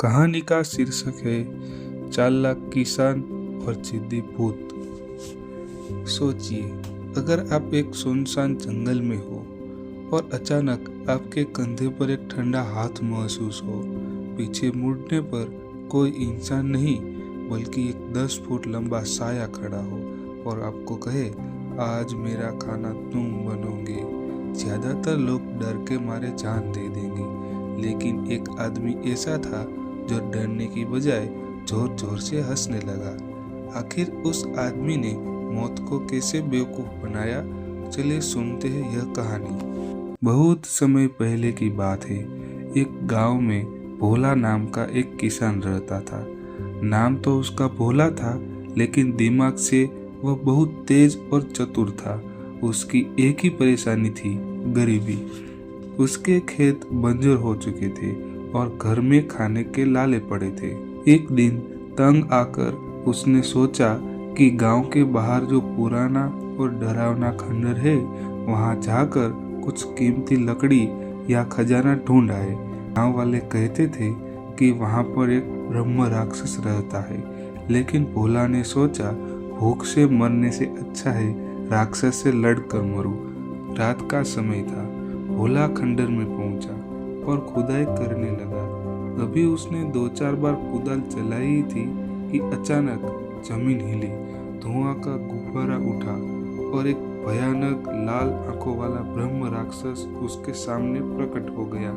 कहानी का शीर्षक है चालाक किसान और जिद्दी भूत। सोचिए, अगर आप एक सुनसान जंगल में हो और अचानक आपके कंधे पर एक ठंडा हाथ महसूस हो। पीछे मुड़ने पर कोई इंसान नहीं बल्कि एक 10 फुट लंबा साया खड़ा हो और आपको कहे, आज मेरा खाना तुम बनोगे। ज्यादातर लोग डर के मारे जान दे देंगे, लेकिन एक आदमी ऐसा था जो डरने की बजाय जोर जोर से हंसने लगा। आखिर उस आदमी ने मौत को कैसे बेवकूफ बनाया, चलिए सुनते हैं यह कहानी। बहुत समय पहले की बात है। एक गांव में भोला नाम का एक किसान रहता था। नाम तो उसका भोला था, लेकिन दिमाग से वह बहुत तेज और चतुर था। उसकी एक ही परेशानी थी, गरीबी। उसके खेत बंजर हो चुके थे और घर में खाने के लाले पड़े थे। एक दिन तंग आकर उसने सोचा कि गांव के बाहर जो पुराना और डरावना खंडर है, वहां जाकर कुछ कीमती लकड़ी या खजाना ढूंढ आए। गांव वाले कहते थे कि वहां पर एक ब्रह्म राक्षस रहता है, लेकिन भोला ने सोचा, भूख से मरने से अच्छा है राक्षस से लड़कर मरूं। रात का समय था। भोला खंडर में पहुंचा और खुदाई करने लगा। अभी उसने 2-4 बार कुदाल चलाई थी कि अचानक जमीन हिली, धुआं का गुब्बारा उठा और एक भयानक लाल आंखों वाला ब्रह्म राक्षस उसके सामने प्रकट हो गया।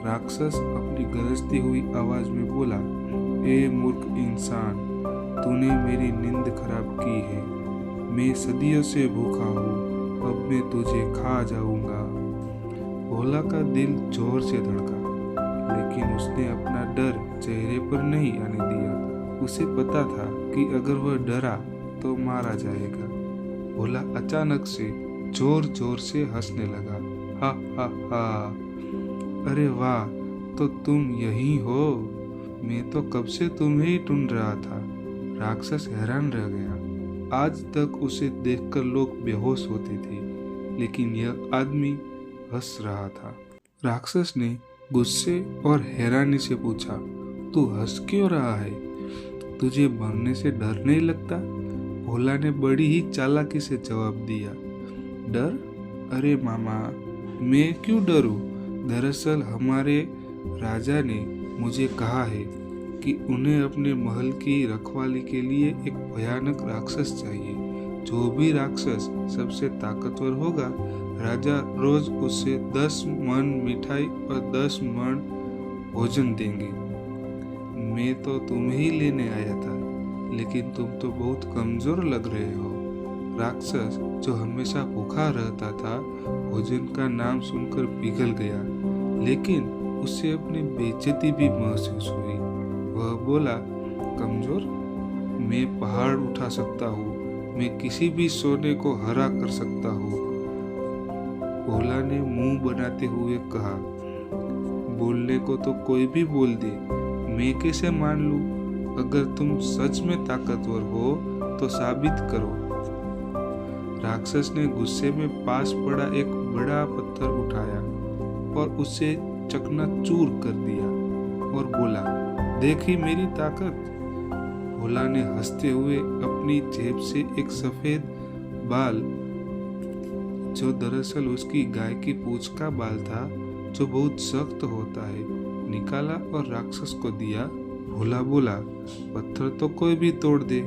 राक्षस अपनी गरजती हुई आवाज में बोला, ए मूर्ख इंसान, तूने मेरी नींद खराब की है। मैं सदियों से भूखा हूँ, अब मैं तुझे खा जाऊंगा। भोला का दिल जोर से धड़का, लेकिन उसने अपना डर चेहरे पर नहीं आने दिया। उसे पता था कि अगर वह डरा तो मारा जाएगा। भोला अचानक से जोर जोर से हंसने लगा, हा हा हा, अरे वाह, तो तुम यही हो। मैं तो कब से तुम्हें ही ढूंढ रहा था। राक्षस हैरान रह गया। आज तक उसे देखकर लोग बेहोश होते थे, लेकिन यह आदमी हंस रहा था। राक्षस ने गुस्से और हैरानी से पूछा, तू हंस क्यों रहा है? तुझे मरने से डर नहीं लगता? भोला ने बड़ी ही चालाकी से जवाब दिया, डर? अरे मामा, मैं क्यों डरूं? दरअसल हमारे राजा ने मुझे कहा है कि उन्हें अपने महल की रखवाली के लिए एक भयानक राक्षस चाहिए। जो भी राक्षस सबसे ताकतवर होगा, राजा रोज उसे 10 मन मिठाई और 10 मन भोजन देंगे। मैं तो तुम्हें ही लेने आया था, लेकिन तुम तो बहुत कमजोर लग रहे हो। राक्षस, जो हमेशा भूखा रहता था, भोजन का नाम सुनकर पिघल गया, लेकिन उसे अपनी बेइज्जती भी महसूस हुई। वह बोला, कमजोर? मैं पहाड़ उठा सकता हूँ, मैं किसी भी सोने को हरा कर सकता हूँ। भोला ने मुंह बनाते हुए कहा, बोलने को तो कोई भी बोल दे, मैं कैसे मान लूं? अगर तुम सच में ताकतवर हो तो साबित करो। राक्षस ने गुस्से में पास पड़ा एक बड़ा पत्थर उठाया और उसे चकनाचूर कर दिया और बोला, देखी मेरी ताकत? भोला ने हंसते हुए अपनी जेब से एक सफेद बाल, जो दरअसल उसकी गाय की पूंछ का बाल था, जो बहुत सख्त होता है, निकाला और राक्षस को दिया। भोला बोला, पत्थर तो कोई भी तोड़ दे,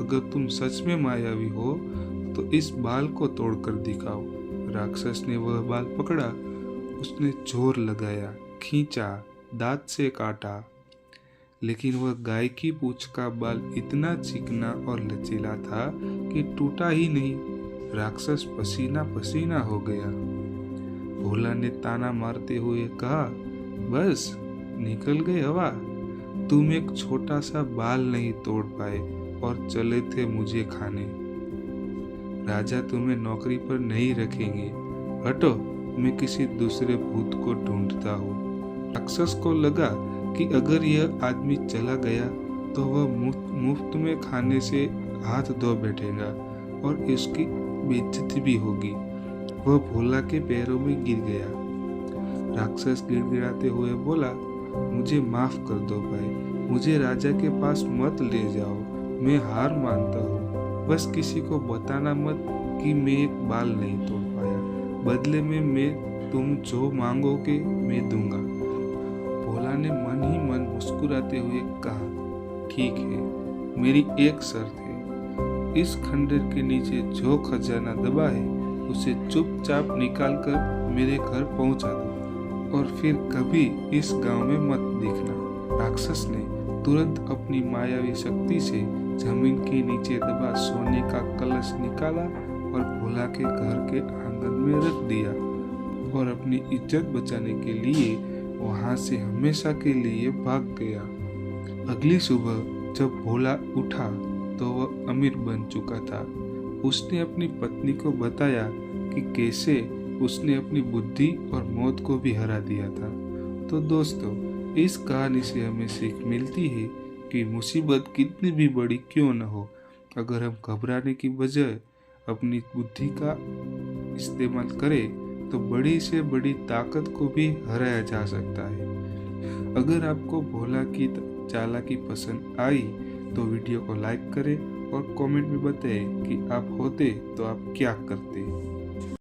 अगर तुम सच में मायावी हो तो इस बाल को तोड़कर दिखाओ। राक्षस ने वह बाल पकड़ा, उसने जोर लगाया, खींचा, दांत से काटा, लेकिन वह गाय की पूंछ का बाल इतना चिकना और लचीला था कि टूटा ही नहीं। राक्षस पसीना पसीना हो गया। भोला ने ताना मारते हुए कहा, बस निकल गई हवा। तुम एक छोटा सा बाल नहीं तोड़ पाए और चले थे मुझे खाने। राजा तुम्हें नौकरी पर नहीं रखेंगे, हटो, मैं किसी दूसरे भूत को ढूंढता हूँ। राक्षस को लगा कि अगर यह आदमी चला गया तो वह मुफ्त में खाने से हाथ धो बैठेगा और इसकी बेइज्जती भी होगी। वह भोला के पैरों में गिर गया। राक्षस गिड़गिड़ाते हुए बोला, मुझे माफ कर दो भाई, मुझे राजा के पास मत ले जाओ, मैं हार मानता हूँ। बस किसी को बताना मत कि मैं एक बाल नहीं तोड़ पाया, बदले में मैं तुम जो मांगोगे मैं दूंगा। भोला ने मन ही मन मुस्कुराते हुए कहा, ठीक है, मेरी एक शर्त है, इस खंडर के नीचे जो खजाना दबा है उसे चुपचाप निकाल कर मेरे घर पहुंचा दो और फिर कभी इस गांव में मत दिखना। राक्षस ने तुरंत अपनी मायावी शक्ति से जमीन के नीचे दबा सोने का कलश निकाला और भोला के घर के आंगन में रख दिया और अपनी इज्जत बचाने के लिए वहां से हमेशा के लिए भाग गया। अगली सुबह जब भोला उठा तो वह अमीर बन चुका था। उसने अपनी पत्नी को बताया कि कैसे उसने अपनी बुद्धि और मौत को भी हरा दिया था। तो दोस्तों, इस कहानी से हमें सीख मिलती है कि मुसीबत कितनी भी बड़ी क्यों न हो, अगर हम घबराने की बजाय अपनी बुद्धि का इस्तेमाल करें तो बड़ी से बड़ी ताकत को भी हराया जा सकता है। अगर आपको भोला की चालाकी पसंद आई तो वीडियो को लाइक करें और कमेंट में बताएं कि आप होते तो आप क्या करते।